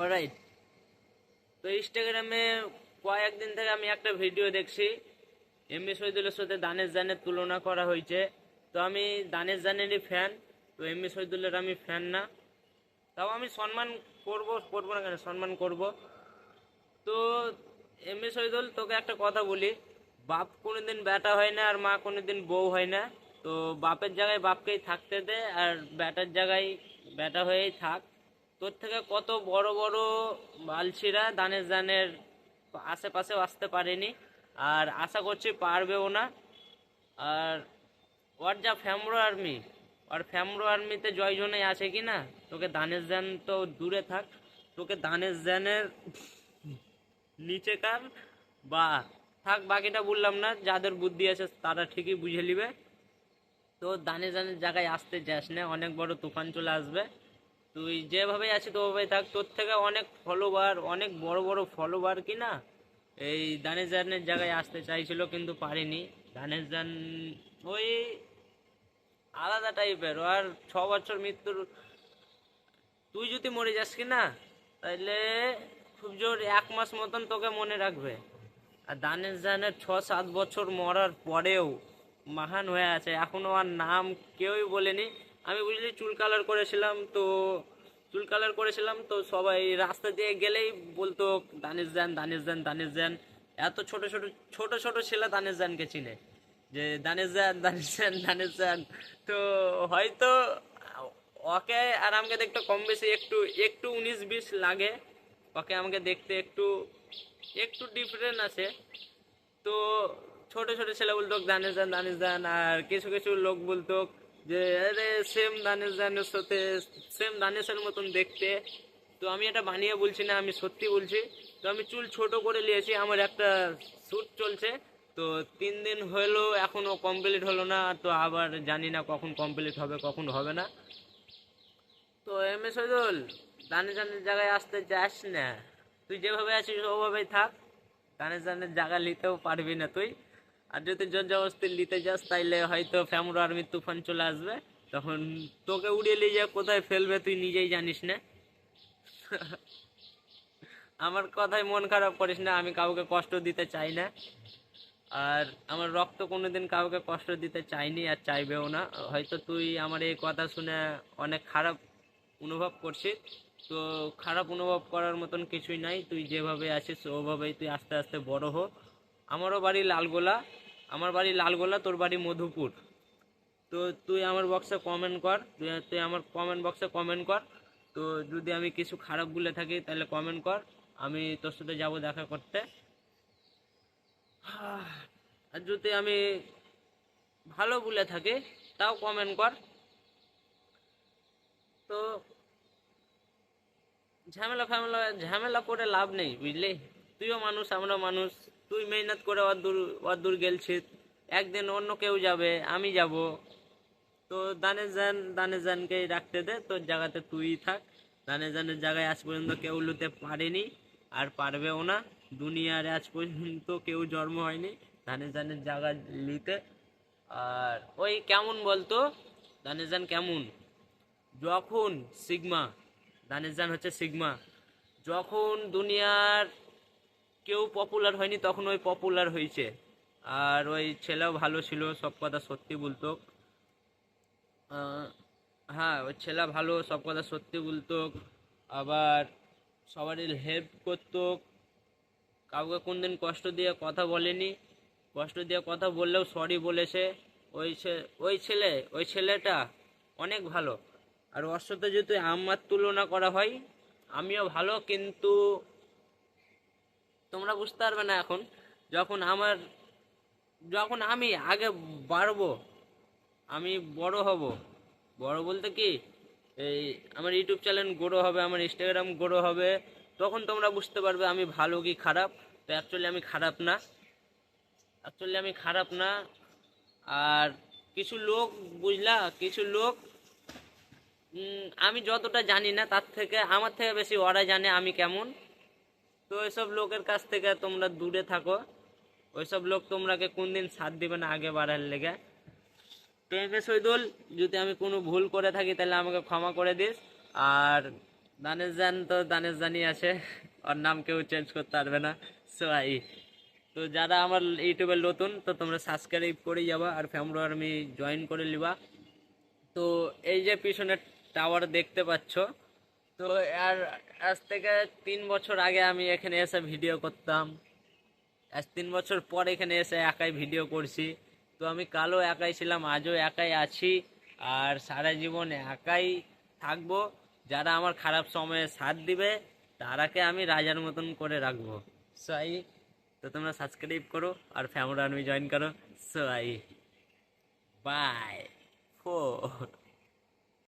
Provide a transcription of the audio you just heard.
Alright. তো ইনস্টাগ্রামে কয়েকদিন থেকে আমি একটা ভিডিও দেখছি, এমএস শহীদুলের সাথে দানেশ জানের তুলনা করা হয়েছে। তো আমি দানেশ জানেরই ফ্যান, তো এমএস শহীদুলের আমি ফ্যান না। তাও আমি সম্মান করবো না কেন, সম্মান করব। তো এমএস শহীদুল, তোকে একটা কথা বলি, বাপ কোনোদিন বেটা হয় না আর মা কোনোদিন বউ হয় না। তো বাপের জায়গায় বাপকেই থাকতে দে, আর বেটার জায়গায় বেটা হয়েই থাক। তোর থেকে কত বড় বড় বালছিরা দানের জানের আশেপাশেও আসতে পারেনি, আর আশা করছি পারবেও না। আর ওর যা ফ্যামরো আর্মি, ওর ফ্যামরো আর্মিতে জয়জনেই আছে কি না? তোকে দানেশ জান তো দূরে থাক, তোকে দানেশ জানের নিচেকার বা থাক, বাকিটা বললাম না, যাদের বুদ্ধি আছে তারা ঠিকই বুঝে নিবে। তো দানে দানের জায়গায় আসতে যাস না, অনেক বড় তুফান চলে আসবে। তুই যেভাবে আছিস তো ওভাবে থাক। তোর থেকে অনেক ফলোবার, অনেক বড় বড় ফলোবার কি না এই দানেশ জানের জায়গায় আসতে চাইছিল কিন্তু পারিনি। দানেশ জান ওই আলাদা টাইপের, আর 6 বছর মৃত্যুর, তুই যদি মরে যাস কি না, তাইলে খুব জোর 1 মাস মতন তোকে মনে রাখবে। আর দানেশ জানের 6-7 বছর মরার পরেও মহান হয়ে আছে, এখনো আর নাম কেউই বলেনি। আমি বুঝলি চুল কালার করেছিলাম তো সবাই রাস্তা দিয়ে গেলেই বলতো দানেশ জান, দানেশ জান, দানেশ জান। এত ছোট ছোট ছোট ছোট ছেলে দানেশ জানকে চিনে, যে দানেশ জান, দানেশ জান, দানেশ জান। তো হয়তো ওকে আর আমাকে দেখতে কম বেশি একটু একটু 19-20 লাগে। ওকে আমাকে দেখতে একটু একটু ডিফারেন্ট আছে। তো ছোট ছোট ছেলে বলতো দানেশ জান, দানেশ জান, আর কিছু কিছু লোক বলতো যে আরে সেম দানেশ জানের সাথে, সেম দানেশের মতন দেখতে। তো আমি এটা বানিয়ে বলছি না, আমি সত্যি বলছি। তো আমি চুল ছোট করে নিয়েছি, আমার একটা শ্যুট চলছে। তো 3 দিন হলো, এখনো কমপ্লিট হলো না। তো আবার জানি না কখন কমপ্লিট হবে কখন হবে না। তো এম এস সজল, দানে দানের জায়গায় আসতে যাস না, তুই যেভাবে আছিস ওভাবেই থাক। দানে দানের জায়গা নিতেও পারবি না তুই। আর যদি জোর জবরদস্তি নিতে যাস তাইলে হয়তো ফ্যামরো আর্মির তুফান চলে আসবে, তখন তোকে উড়িয়ে নিয়ে যা কোথায় ফেলবে তুই নিজেই জানিস না। আমার কথায় মন খারাপ করিস না, আমি কাউকে কষ্ট দিতে চাই না। আর আমার রক্ত কোনোদিন কাউকে কষ্ট দিতে চাইনি আর চাইবেও না। হয়তো তুই আমার এই কথা শুনে অনেক খারাপ অনুভব করছিস, তো খারাপ অনুভব করার মতন কিছুই নাই। তুই যেভাবে আছিস ওভাবেই তুই আস্তে আস্তে বড় হ। আমারও বাড়ি লালগোলা, আমার বাড়ি লালগোলা, তোর বাড়ি মধুপুর। তো তুই আমার বক্সে কমেন্ট কর, তুই আমার কমেন্ট বক্সে কমেন্ট কর। তো যদি আমি কিছু খারাপ বলে থাকি তাহলে কমেন্ট কর, আমি তোর সাথে যাবো দেখা করতে। আর যদি আমি ভালো বলে থাকি তাও কমেন্ট কর। তো ঝামেলা ফামেলা ঝামেলা করে লাভ নেই, বুঝলি? তুইও মানুষ, আমরাও মানুষ। তুই মেহনত করে অদূর গেলছিস, একদিন অন্য কেউ যাবে, আমি যাব। তো দানে জানকেই রাখতে দে, তোর জায়গাতে তুই থাক। দানে জানের জায়গায় আজ পর্যন্ত কেউ লুতে পারেনি, আর পারবেও না। দুনিয়ার আজ পর্যন্ত কেউ জন্ম হয়নি দানে জানের জায়গা নিতে। আর ওই কেমন বলতো, দানে জান কেমন, যখন সিগমা, দানেশ জান হচ্ছে সিগমা, যখন দুনিয়ার কেউ পপুলার হয়নি তখন ওই পপুলার হয়েছে। আর ওই ছেলেও ভালো ছিল, সব কথা সত্যি বলতো। হ্যাঁ, ওই ছেলে ভালো, সব কথা সত্যি বলতো। আবার সবারই হেল্প করতো, কাউকে কোনদিন কষ্ট দিয়ে কথা বলেনি। কষ্ট দিয়ে কথা বললেও সরি বলেছে। ওই ছেলেটা অনেক ভালো। আর ওর সাথে যদি আমার তুলনা করা হয়, আমিও ভালো, কিন্তু তোমরা বুঝতে পারবে না এখন। যখন আমার যখন আমি আগে বাড়বো, আমি বড় হব, বড় বলতে কি, এই আমার ইউটিউব চ্যানেল গ্রো হবে, আমার ইনস্টাগ্রাম গ্রো হবে, তখন তোমরা বুঝতে পারবে আমি ভালো কি খারাপ। তো অ্যাকচুয়ালি আমি খারাপ না। আর কিছু লোক, বুঝলা, কিছু লোক, আমি যতটা জানি না তার থেকে আমার থেকে বেশি ওরা জানে আমি কেমন। তো ওইসব লোকের কাছ থেকে তোমরা দূরে থাকো। ওইসব লোক তোমরাকে কোনদিন সাথ দিবে না আগে বাড়ার লেগে। তো এম এস শহীদুল, যদি আমি কোনো ভুল করে থাকি তাহলে আমাকে ক্ষমা করে দিস। আর দানেশ জান তো দানেশ জানই আছে, ওর নাম কেউ চেঞ্জ করতে পারবে না। সো আই, তো যারা আমার ইউটিউবে নতুন তো তোমরা সাবস্ক্রাইব করে যাবা আর ফ্যামিলি আর্মি জয়েন করে নিবা। তো এই যে পিছনে টাওয়ার দেখতে পাচ্ছ, তো আর আজ থেকে 3 বছর আগে আমি এখানে এসে ভিডিও করতাম, আজ 3 বছর পর এখানে এসে একাই ভিডিও করছি। তো আমি কালও একাই ছিলাম, আজও একাই আছি, আর সারা জীবন একাই থাকবো। যারা আমার খারাপ সময়ে সাথ দিবে তারাকে আমি রাজার মতন করে রাখবো। সো আই, তো তোমরা সাবস্ক্রাইব করো আর ফ্যামিলি আর্মি জয়েন করো। So I, bye 4।